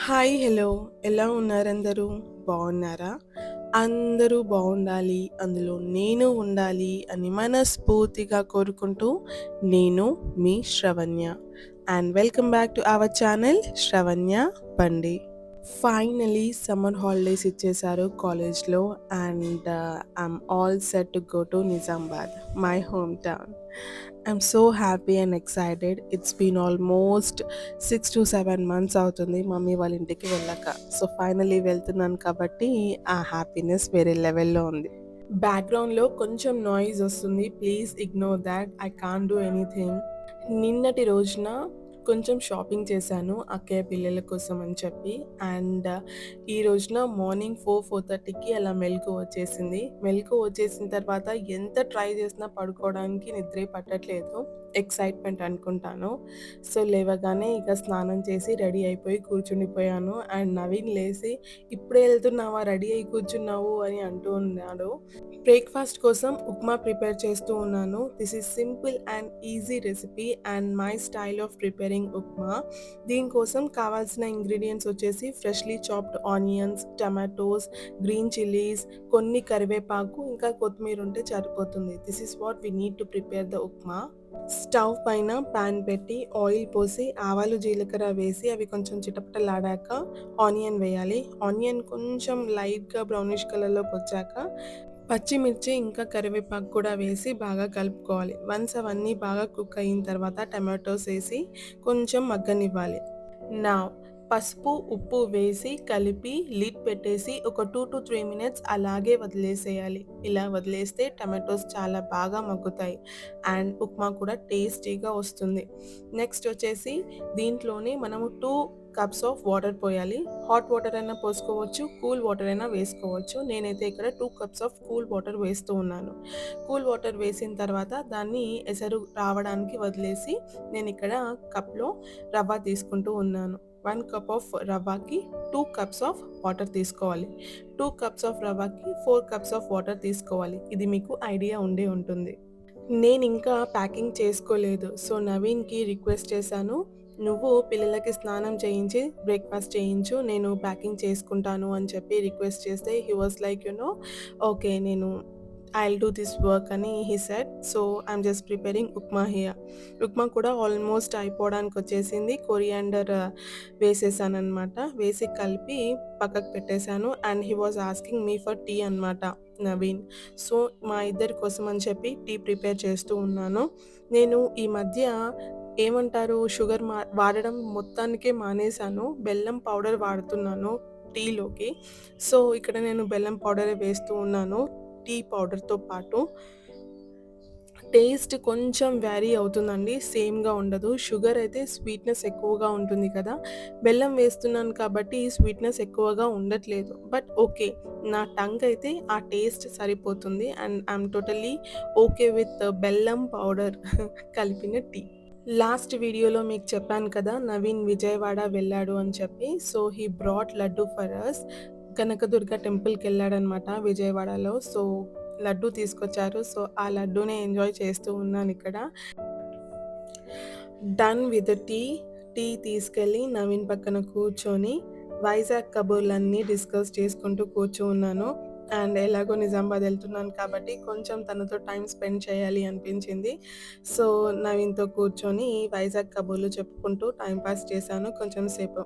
Hi! Hello! ఎలా ఉన్నారందరూ? బావున్నారా? అందరూ బావుండాలి, అందులో నేను ఉండాలి అని మనస్ఫూర్తిగా కోరుకుంటూ నేను మీ Shravanya. And welcome back to our channel Shravanya Bandi. Finally summer holidays ఇచ్చేశారు కాలేజ్‌లో and I'm all set to go to Nizamabad, my home town. I'm so happy and excited. It's been almost 6-7 months అవుతుంది మమ్మీ వాళ్ళ ఇంటికి వెళ్ళాక. సో ఫైనలీ వెళ్తున్నాను కాబట్టి ఆ happiness వేరే లెవెల్‌లో ఉంది. బ్యాక్‌గ్రౌండ్‌లో కొంచెం నాయిస్ వస్తుంది. Please ignore thought. I can't do anything. నిన్నటి రోజున కొంచెం షాపింగ్ చేశాను అక్కయ్య పిల్లల కోసం అని చెప్పి. అండ్ ఈ రోజున మార్నింగ్ 4:30కి అలా మెలుకువ వచ్చేసింది. మెలుకువ వచ్చేసిన తర్వాత ఎంత ట్రై చేసినా పడుకోవడానికి నిద్రే పట్టట్లేదు. ఎక్సైట్మెంట్ అనుకుంటాను. సో లేవగానే ఇక స్నానం చేసి రెడీ అయిపోయి కూర్చుండిపోయాను. అండ్ నవీన్ లేసి ఇప్పుడే వెళ్తున్నావా రెడీ అయ్యి కూర్చున్నావు అని అంటూ ఉన్నాడు. బ్రేక్‌ఫాస్ట్ కోసం ఉప్మా ప్రిపేర్ చేస్తూ ఉన్నాను. This is simple and easy recipe and my style of preparing upma. దీనికోసం కావాల్సిన ఇంగ్రీడియెంట్స్ వచ్చేసి freshly chopped onions, tomatoes, green chillies, కొన్ని కరివేపాకు, ఇంకా కొత్తిమీర ఉంటే సరిపోతుంది. This is what we need to prepare the upma. Stove పైన పాన్ పెట్టి ఆయిల్ పోసి ఆవాలు, జీలకర్ర వేసి అవి కొంచెం చిటపటలాడాక ఆనియన్ వేయాలి. ఆనియన్ కొంచెం లైట్‌గా బ్రౌనిష్ కలర్‌లోకి వచ్చాక పచ్చిమిర్చి ఇంకా కరివేపాకు కూడా వేసి బాగా కలుపుకోవాలి. వన్స్ అవన్నీ బాగా కుక్ అయిన తర్వాత టమాటోస్ ఏసి కొంచెం మగ్గనివ్వాలి. నౌ పసుపు, ఉప్పు వేసి కలిపి లిడ్ పెట్టేసి ఒక 2-3 మినిట్స్ అలాగే వదిలేసేయాలి. ఇలా వదిలేస్తే టమాటోస్ చాలా బాగా మగ్గుతాయి అండ్ ఉప్మా కూడా టేస్టీగా వస్తుంది. నెక్స్ట్ వచ్చేసి దీంట్లోనే మనము 2 కప్స్ ఆఫ్ వాటర్ పోయాలి. హాట్ వాటర్ అయినా పోసుకోవచ్చు, కూల్ వాటర్ అయినా వేసుకోవచ్చు. నేనైతే ఇక్కడ 2 కప్స్ ఆఫ్ కూల్ వాటర్ వేస్తూ ఉన్నాను. కూల్ వాటర్ వేసిన తర్వాత దాన్ని ఎసరు రావడానికి వదిలేసి నేనిక్కడ కప్‌లో రవ్వ తీసుకుంటూ ఉన్నాను. 1 కప్ ఆఫ్ రవ్వకి 2 కప్స్ ఆఫ్ వాటర్ తీసుకోవాలి. 2 కప్స్ ఆఫ్ రవ్వకి 4 కప్స్ ఆఫ్ వాటర్ తీసుకోవాలి. ఇది మీకు ఐడియా ఉండే ఉంటుంది. నేనింకా ప్యాకింగ్ చేసుకోలేదు. సో, నవీన్‌కి రిక్వెస్ట్ చేశాను. "నువ్వు పిల్లలకి స్నానం చేయించి, బ్రేక్‌ఫాస్ట్ చేయించు. నేను ప్యాకింగ్ చేసుకుంటాను" అని చెప్పి రిక్వెస్ట్ చేస్తే హి వాస్ లైక్ ఓకే. నేను ఐల్ డూ దిస్ వర్క్ అని he said. So, I'm just preparing upma here. Upma కూడా ఆల్మోస్ట్ అయిపోవడానికొచ్చేసింది. కొరియాండర్ వేసేసాననమాట. వేసి కలిపి పక్కకు పెట్టేశాను. And he was asking me for tea అనమాట నవీన్. సో, మా ఇద్దరి కోసం అని చెప్పి టీ ప్రిపేర్ చేస్తూ ఉన్నాను. నేను ఈ మధ్య ఏమంటారు షుగర్ వాడడం మొత్తానికే మానేశాను. బెల్లం పౌడర్ వాడుతున్నాను టీలోకి. సో, ఇక్కడ నేను బెల్లం పౌడరే వేస్తూ ఉన్నాను టీ పౌడర్‌తో పాటు. టేస్ట్ కొంచెం వేరీ అవుతుందండి. సేమ్‌గా ఉండదు. షుగర్ అయితే స్వీట్‌నెస్ ఎక్కువగా ఉంటుంది కదా! బెల్లం వేస్తున్నాను కాబట్టి స్వీట్‌నెస్ ఎక్కువగా ఉండట్లేదు. But okay. నా టంగ్ అయితే ఆ టేస్ట్ సరిపోతుంది. And I'm totally okay with బెల్లం పౌడర్ కలిపిన టీ. లాస్ట్ వీడియోలో మీకు చెప్పాను కదా! నవీన్ విజయవాడ వెళ్ళాడు అని చెప్పి. So, he brought laddu for us. Kanakadurga టెంపుల్‌కెళ్ళాడనమాట విజయవాడలో. సో, లడ్డు తీసుకొచ్చారు. సో, ఆ లడ్డూనే ఎంజాయ్ చేస్తూ ఉన్నానిక్కడ. Done with tea. టీ తీసుకెళ్ళి నవీన్ పక్కన కూర్చొని వైజాగ్ కబుర్లన్నీ డిస్కస్ చేసుకుంటూ కూర్చున్నాను. అండ్ ఎలాగో నిజామాబాద్ ఎళ్తున్నాను కాబట్టి కొంచెం తనతో టైమ్ స్పెండ్ చేయాలి అనిపించింది. సో, నవీన్‌తో కూర్చొని వైజాగ్ కబుర్లు చెప్పుకుంటూ టైమ్ పాస్ చేశాను కొంచెం సేపు.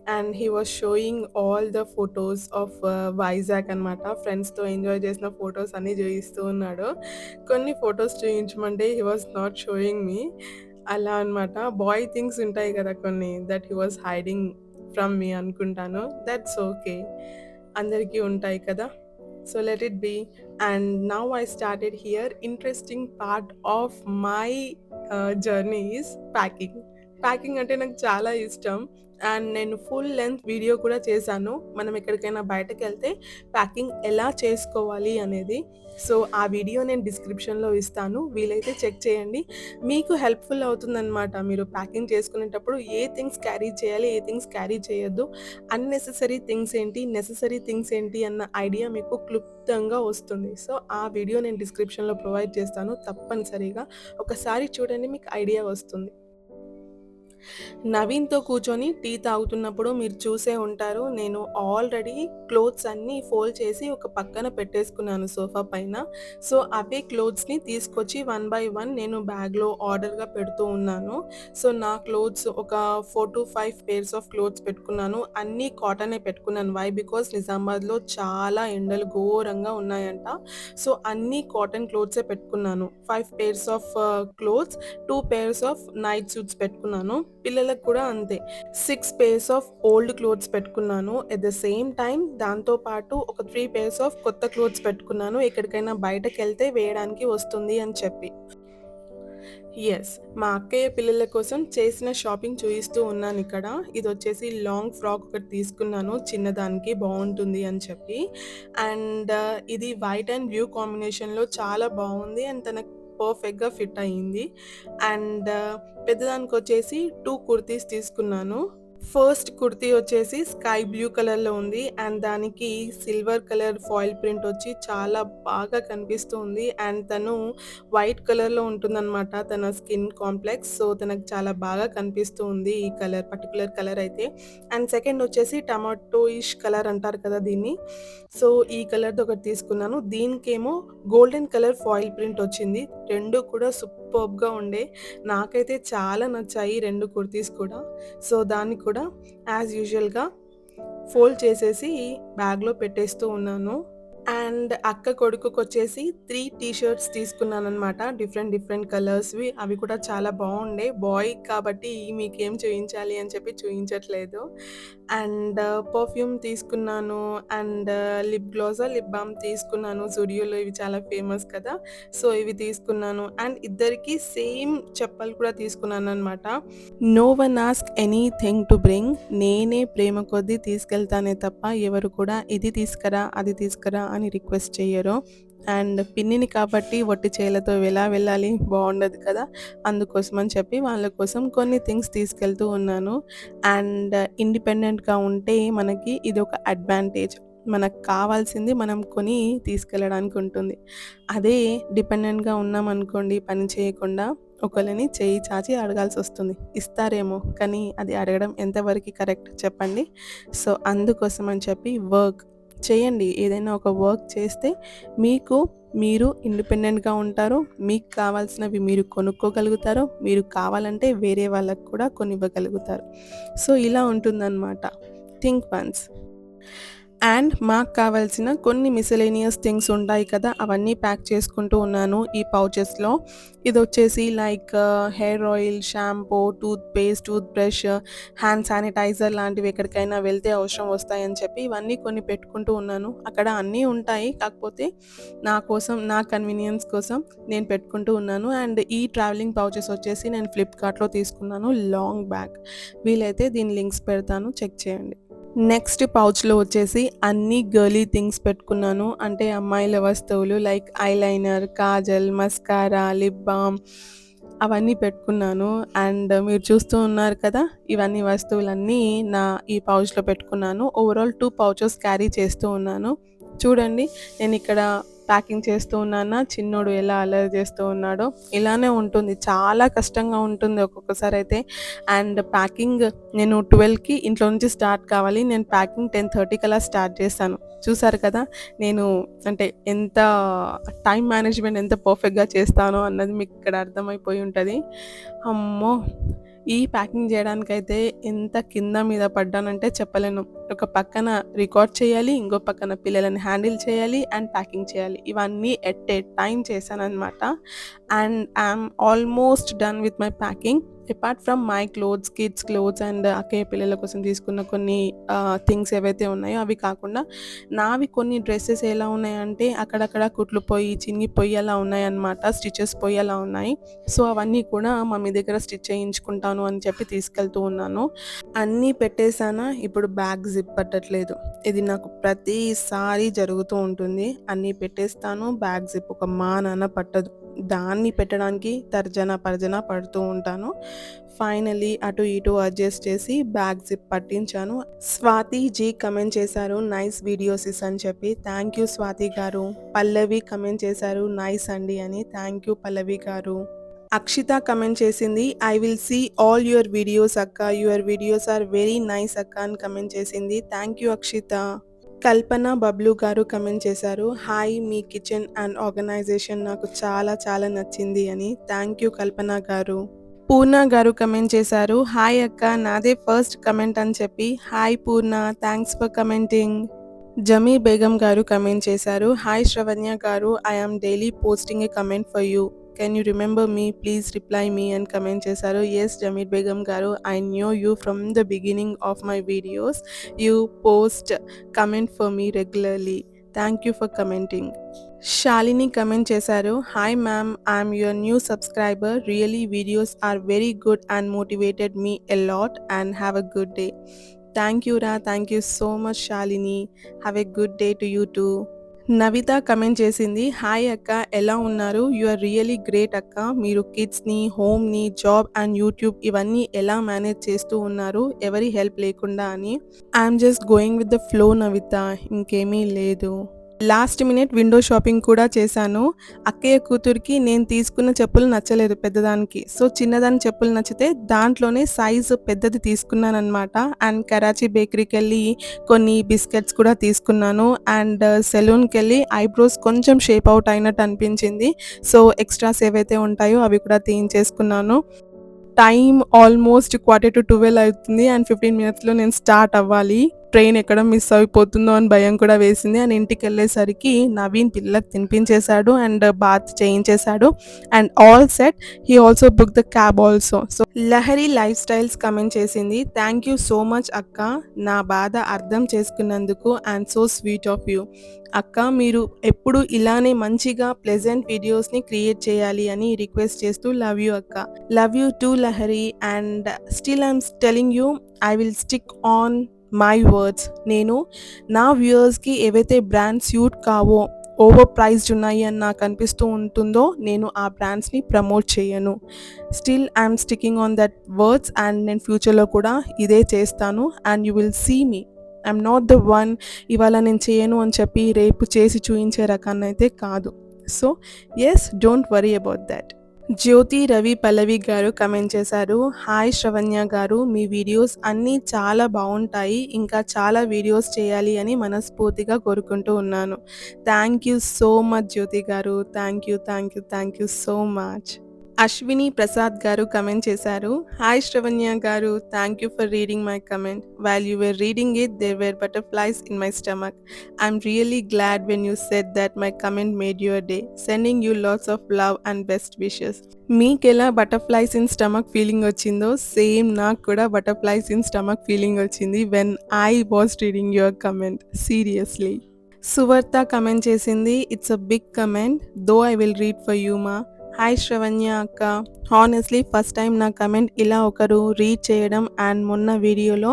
And he was showing all the photos of Vizag అనమాట. ఫ్రెండ్స్‌తో ఎంజాయ్ చేసిన ఫోటోస్ అన్నీ చూయిస్తూ ఉన్నాడు. కొన్ని ఫోటోస్ చూయించమంటే he was not showing me. అలా అనమాట. బాయ్ థింగ్స్ ఉంటాయి గదా! కొన్ని that he was hiding from me అనుకుంటాను. That's okay. అందరికీ ఉంటాయి కదా! So, let it be. And now I started here. Interesting part of my journey is packing. Packing అంటే నాకు చాలా ఇష్టం. అండ్ నేను ఫుల్ లెంగ్త్ వీడియో కూడా చేశాను. మనం ఎక్కడికైనా బయటకెళ్తే ప్యాకింగ్ ఎలా చేసుకోవాలి అనేది. సో, ఆ వీడియో నేను డిస్క్రిప్షన్‌లో ఇస్తాను. వీలైతే చెక్ చేయండి. మీకు హెల్ప్‌ఫుల్ అవుతుందనమాట. మీరు ప్యాకింగ్ చేసుకునేటప్పుడు ఏ థింగ్స్ క్యారీ చేయాలి, ఏ థింగ్స్ క్యారీ చేయొద్దు, అన్నెసెసరీ థింగ్స్ ఏంటి, నెసెసరీ థింగ్స్ ఏంటి అన్న ఐడియా మీకు క్లుప్తంగా వస్తుంది. సో, ఆ వీడియో నేను డిస్క్రిప్షన్‌లో ప్రొవైడ్ చేస్తాను. తప్పనిసరిగా ఒకసారి చూడండి మీకు ఐడియా వస్తుంది. నవీన్‌తో కూర్చొని టీ తాగుతున్నప్పుడు మీరు చూసే ఉంటారు. నేను ఆల్రెడీ క్లోత్స్ అన్నీ ఫోల్డ్ చేసి ఒక పక్కన పెట్టేసుకున్నాను సోఫా పైన. సో, అవే క్లోత్స్‌ని తీసుకొచ్చి వన్ బై వన్ నేను బ్యాగ్‌లో ఆర్డర్‌గా పెడుతూ ఉన్నాను. సో, నా క్లోత్స్ ఒక 4-5 పెయిర్స్ ఆఫ్ క్లోత్స్ పెట్టుకున్నాను. అన్నీ కాటనే పెట్టుకున్నాను. వై? బికాజ్ నిజామాబాద్‌లో చాలా ఎండలు ఘోరంగా ఉన్నాయంట. సో, అన్నీ కాటన్ క్లోత్సే పెట్టుకున్నాను. 5 pairs of clothes, 2 pairs of night suits పెట్టుకున్నాను. పిల్లలకు కూడా అంతే. 6 పెయిర్స్ ఆఫ్ ఓల్డ్ క్లోత్స్ పెట్టుకున్నాను. ఎట్ ద సేమ్ టైమ్ దాంతో పాటు ఒక 3 పెయిర్స్ ఆఫ్ కొత్త క్లోత్స్ పెట్టుకున్నాను. ఎక్కడికైనా బయటకెళ్తే వేయడానికి వస్తుంది అని చెప్పి. యెస్. మా అక్కయ్య పిల్లల కోసం చేసిన షాపింగ్ చూయిస్తూ ఉన్నానిక్కడ. ఇదొచ్చేసి లాంగ్ ఫ్రాక్ ఒకటి తీసుకున్నాను చిన్నదానికి బావుంటుంది అని చెప్పి. అండ్ ఇది వైట్ అండ్ బ్లూ కాంబినేషన్‌లో చాలా బావుంది. అండ్ తనకి పర్ఫెక్ట్‌గా ఫిట్ అయింది. అండ్ పెద్దదానికొచ్చేసి 2 కుర్తీస్ తీసుకున్నాను. ఫస్ట్ కుర్తీ వచ్చేసి స్కై బ్లూ కలర్‌లో ఉంది. అండ్ దానికి సిల్వర్ కలర్ ఫాయిల్ ప్రింట్ వచ్చి చాలా బాగా కనిపిస్తూ ఉంది. అండ్ తను వైట్ కలర్‌లో ఉంటుందనమాట తన స్కిన్ కాంప్లెక్స్. సో, తనకు చాలా బాగా కనిపిస్తూ ఉంది ఈ కలర్ పర్టిక్యులర్ కలర్ అయితే. అండ్ సెకండ్ వచ్చేసి టమాటోయిష్ కలర్ అంటారు కదా దీన్ని. సో, ఈ కలర్‌ది ఒకటి తీసుకున్నాను. దీనికేమో గోల్డెన్ కలర్ ఫాయిల్ ప్రింట్ వచ్చింది. 2 కూడా సూపర్బ్‌గా ఉండే. నాకైతే చాలా నచ్చాయి 2 కుర్తీస్ కూడా. సో, దాన్ని కూడా యాజ్ యూజువల్‌గా ఫోల్డ్ చేసేసి బ్యాగ్‌లో పెట్టేస్తూ ఉన్నాను. అండ్ అక్క కొడుకుకొచ్చేసి 3 టీ షర్ట్స్ తీసుకున్నాననమాట. డిఫరెంట్ కలర్స్‌వి. అవి కూడా చాలా బావుండే. బాయ్ కాబట్టి మీకేం చూయించాలి అని చెప్పి చూయించట్లేదు. అండ్ పర్ఫ్యూమ్ తీసుకున్నాను. అండ్ లిప్ గ్లాసో, లిప్ బామ్ తీసుకున్నాను. జుడియోలో ఇవి చాలా ఫేమస్ కదా! సో, ఇవి తీసుకున్నాను. అండ్ ఇద్దరికీ సేమ్ చెప్పలు కూడా తీసుకున్నాననమాట. No one ask anything to bring. నేనే ప్రేమ కొద్దీ తీసుకెళ్తానే తప్ప ఎవరు కూడా ఇది తీసుకురా, అది తీసుకురా అని రిక్వెస్ట్ చెయ్యరు. అండ్ పిన్నిని కాబట్టి వట్టి చేతులతో ఎలా వెళ్ళాలి? బావుండదు కదా! అందుకోసమని చెప్పి వాళ్ళ కోసం కొన్ని థింగ్స్ తీసుకెళ్తూ ఉన్నాను. అండ్ ఇండిపెండెంట్‌గా ఉంటే మనకి ఇదొక అడ్వాంటేజ్. మనకు కావాల్సింది మనం కొని తీసుకెళ్ళడానికి ఉంటుంది. అదే డిపెండెంట్‌గా ఉన్నామనుకోండి పని చేయకుండా ఒకళ్ళని చెయ్యి చాచి అడగాల్సొస్తుంది. ఇస్తారేమో కానీ అది అడగడం ఎంతవరకి కరెక్ట్ చెప్పండి? సో, అందుకోసం అని చెప్పి వర్క్ చేయండి. ఏదైనా ఒక వర్క్ చేస్తే మీకు మీరు ఇండిపెండెంట్‌గా ఉంటారు. మీకు కావాల్సినవి మీరు కొనుక్కోగలుగుతారు. మీరు కావాలంటే వేరే వాళ్ళకి కూడా కొనివ్వగలుగుతారు. సో, ఇలా ఉంటుందనమాట. Think once. అండ్ మాకు కావాల్సిన కొన్ని మిసెలేనియస్ థింగ్స్ ఉంటాయి కదా! అవన్నీ ప్యాక్ చేసుకుంటూ ఉన్నాను ఈ పౌచెస్‌లో. ఇదొచ్చేసి like hair oil, shampoo, toothpaste, toothbrush, hand sanitiser లాంటివి ఎక్కడికైనా వెళ్తే అవసరం వస్తాయని చెప్పి ఇవన్నీ కొన్ని పెట్టుకుంటూ ఉన్నాను. అక్కడ అన్నీ ఉంటాయి. కాకపోతే నా కోసం, నా కన్వీనియన్స్ కోసం నేను పెట్టుకుంటూ ఉన్నాను. అండ్ ఈ ట్రావెలింగ్ పౌచెస్ వచ్చేసి నేను ఫ్లిప్‌కార్ట్‌లో తీసుకున్నాను. Long bag. వీలైతే దీని లింక్స్ పెడతాను చెక్ చేయండి. నెక్స్ట్ పౌచ్‌లో వచ్చేసి అన్ని గర్లీ థింగ్స్ పెట్టుకున్నాను. అంటే అమ్మాయిల వస్తువులు like eyeliner, Kajal, mascara, lip balm అవన్నీ పెట్టుకున్నాను. అండ్ మీరు చూస్తూ ఉన్నారు కదా! ఇవన్నీ వస్తువులన్నీ ఈ పౌచ్‌లో పెట్టుకున్నాను. ఓవరాల్ 2 పౌచెస్ క్యారీ చేస్తూ ఉన్నాను. చూడండి నేనిక్కడ ప్యాకింగ్ చేస్తూ ఉన్నానా, చిన్నోడు ఎలా అల్లరి చేస్తూ ఉన్నాడో. ఇలానే ఉంటుంది. చాలా కష్టంగా ఉంటుంది ఒక్కొక్కసారయితే. అండ్ ప్యాకింగ్ నేను 12కి ఇంట్లో నుంచి స్టార్ట్ కావాలి. నేను ప్యాకింగ్ 10:30 కల్లా స్టార్ట్ చేశాను. చూసారు కదా! నేను అంటే ఎంత టైమ్ మేనేజ్‌మెంట్ ఎంత పర్ఫెక్ట్‌గా చేస్తానో అన్నది మీకు ఇక్కడ అర్థమైపోయి ఉంటది. అమ్మో! ఈ ప్యాకింగ్ చేయడానికైతే ఎంత కింద మీద పడ్డానంటే చెప్పలేను. ఒక పక్కన రికార్డ్ చేయాలి. ఇంకో పక్కన పిల్లలని హ్యాండిల్ చేయాలి. అండ్ ప్యాకింగ్ చేయాలి. ఇవన్నీ ఎట్ ఏ టైమ్ చేశాననమాట. And I'm almost done with my packing. Apart from my clothes, kids clothes and అక్కయ్య పిల్లల కోసం తీసుకున్న కొన్ని థింగ్స్ ఏవైతే ఉన్నాయో అవి కాకుండా నావి కొన్ని డ్రెసెస్ ఎలా ఉన్నాయంటే అక్కడక్కడ కుట్లు పోయి, చినిగిపోయి అలా ఉన్నాయన్నమాట. స్టిచెస్ పోయి అలా ఉన్నాయి. సో, అవన్నీ కూడా మమ్మీ దగ్గర స్టిచ్ చేయించుకుంటాను అని చెప్పి తీసుకెళ్తూ ఉన్నాను. అన్నీ పెట్టేసానా, ఇప్పుడు బ్యాగ్ జిప్ పట్టట్లేదు. ఇది నాకు ప్రతిసారి జరుగుతూ ఉంటుంది. అన్నీ పెట్టేస్తాను, బ్యాగ్ జిప్ ఒక మానాన పట్టదు. దాన్ని పెట్టడానికి తర్జన పర్జన పడుతూ ఉంటాను. ఫైనల్లీ అటు ఇటు అడ్జస్ట్ చేసి బ్యాగ్ జిప్ పట్టించాను. స్వాతి జీ కమెంట్ చేశారు నైస్ వీడియో సిస్ అని చెప్పి. థ్యాంక్ యూ స్వాతి గారు. పల్లవి కమెంట్ చేశారు నైస్ అండి అని. Thank you Pallavi garu. Akshitha comment చేసింది, I will see all your videos అక్క, your videos are very nice అక్క అని కమెంట్ చేసింది. Thank you Akshitha. Kalpana Bablu garu comment చేశారు, హాయ్ మీ కిచెన్ అండ్ ఆర్గనైజేషన్ నాకు చాలా చాలా నచ్చింది అని. థ్యాంక్ యూ కల్పన గారు. పూర్ణ గారు కమెంట్ చేశారు, హాయ్ అక్క నాదే ఫస్ట్ కమెంట్ అని చెప్పి. Hi Poorna, thanks for commenting. Jameer Begum garu comment చేశారు, hi శ్రవణ్య garu, I am daily posting a comment for you, can you remember me, please reply me అని కమెంట్ చేశారు. Yes Jameer Begum garu, I knew you from the beginning of my videos, you post comment for me regularly, thank you for commenting. Shalini comment చేశారు, hi ma'am, I'm your new subscriber, really videos are very good and motivated me a lot and have a good day. Thank you రా, thank you so much Shalini, have a good day to you too. Navitha comment చేసింది, hi అక్క ఎలా ఉన్నారు, you are really great అక్క, మీరు కిడ్స్ని, హోమ్ని, job and YouTube ఇవన్నీ ఎలా మేనేజ్ చేస్తూ ఉన్నారు ఎవరి హెల్ప్ లేకుండా అని. I'm just going with the flow Navitha, ఇంకేమీ లేదు. లాస్ట్ మినిట్ విండో షాపింగ్ కూడా చేశాను. అక్కయ్య కూతురికి నేను తీసుకున్న చెప్పులు నచ్చలేదు పెద్దదానికి, సో చిన్నదాని చెప్పులు నచ్చితే దాంట్లోనే సైజు పెద్దది తీసుకున్నాను అనమాట. అండ్ కరాచీ బేకరీకి వెళ్ళి కొన్ని బిస్కెట్స్ కూడా తీసుకున్నాను. అండ్ సెలూన్కి వెళ్ళి ఐబ్రోస్ కొంచెం షేప్ అవుట్ అయినట్టు అనిపించింది, సో ఎక్స్ట్రాస్ ఏవైతే ఉంటాయో అవి కూడా తీయించేసుకున్నాను. టైం ఆల్మోస్ట్ 11:45 అవుతుంది అండ్ 15 మినిట్స్లో నేను స్టార్ట్ అవ్వాలి. ట్రైన్ ఎక్కడ మిస్ అయిపోతుందో అని భయం కూడా వేసింది. అండ్ ఇంటికి వెళ్ళేసరికి నవీన్ పిల్లలకు తినిపించేశాడు అండ్ బాత్ చేయించేశాడు and all set. He also book the cab also. So Lahari lifestyles comment చేసింది, థ్యాంక్ యూ సో మచ్ అక్క, నా బాధ అర్థం చేసుకున్నందుకు and so sweet of you అక్క, మీరు ఎప్పుడు ఇలానే మంచిగా ప్లెజెంట్ వీడియోస్ని క్రియేట్ చేయాలి అని రిక్వెస్ట్ చేస్తూ లవ్ యూ అక్క. Love you too Lahari. And still I'm telling you, I will stick on my words. నేను నా వ్యూయర్స్కి ఏవైతే బ్రాండ్స్ సూట్ కావో, ఓవర్ ప్రైస్డ్ ఉన్నాయి అని నాకు అనిపిస్తూ ఉంటుందో నేను ఆ బ్రాండ్స్ని ప్రమోట్ చేయను. Still I'm sticking on that words and నేను ఫ్యూచర్లో కూడా ఇదే చేస్తాను. And you will see me, I'm not the one ఇవాళ నేను చేయను అని చెప్పి రేపు చేసి చూయించే రకాన్ని అయితే కాదు. So yes, don't worry about that. Jyothi Ravi Pallavi garu comment చేశారు, హాయ్ శ్రవణ్య గారు, మీ వీడియోస్ అన్నీ చాలా బాగుంటాయి, ఇంకా చాలా వీడియోస్ చేయాలి అని మనస్ఫూర్తిగా కోరుకుంటూ ఉన్నాను. Thank you so much Jyothi garu, thank you thank you thank you so much. Ashwini Prasad garu comment చేశారు, hi శ్రవణ్య garu, thank you for reading my comment, while you were reading it there were butterflies in my stomach, I'm really glad when you said that my comment made your day, sending you lots of love and best wishes. మీకు ఎలా butterflies in stomach feeling వచ్చిందో same నాకు కూడా butterflies in stomach feeling వచ్చింది when I was reading your comment, seriously. Suvartha comment చేసింది, it's a big comment though I will read for you మా. Hi Shravanya అక్క, honestly first time నా comment ఇలా ఒకరు రీడ్ చేయడం అండ్ మొన్న వీడియోలో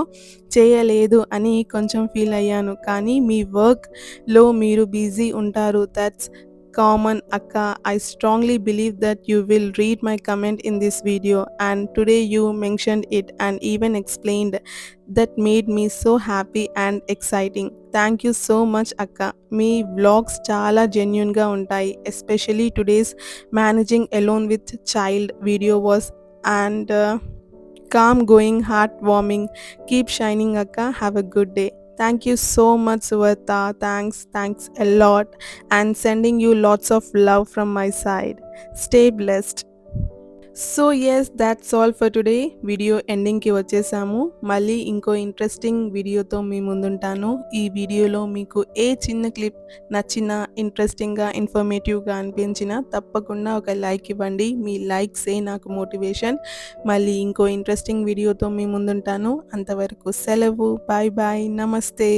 చేయలేదు అని కొంచెం ఫీల్ అయ్యాను, కానీ మీ వర్క్లో మీరు బిజీ ఉంటారు, దట్స్ కామన్ అక్క. I strongly believe that you will read my comment in this video and today you mentioned it and even explained, that made me so happy and exciting. Thank you so much akka. Me vlogs చాలా genuine గా ఉంటాయి, especially today's managing alone with child video was and calm going, heartwarming. Keep shining akka, have a good day. Thank you so much Suvarta, thanks a lot and sending you lots of love from my side. Stay blessed. So yes, that's all for today. Video ఎండింగ్కి వచ్చేసాము. మళ్ళీ ఇంకో interesting వీడియోతో మీ ముందుంటాను. ఈ వీడియోలో మీకు ఏ చిన్న క్లిప్ నచ్చినా, ఇంట్రెస్టింగ్గా, ఇన్ఫర్మేటివ్గా అనిపించినా తప్పకుండా ఒక లైక్ ఇవ్వండి. మీ లైక్సే నాకు మోటివేషన్. మళ్ళీ ఇంకో ఇంట్రెస్టింగ్ వీడియోతో మీ ముందుంటాను. అంతవరకు సెలవు. బాయ్ బాయ్, నమస్తే.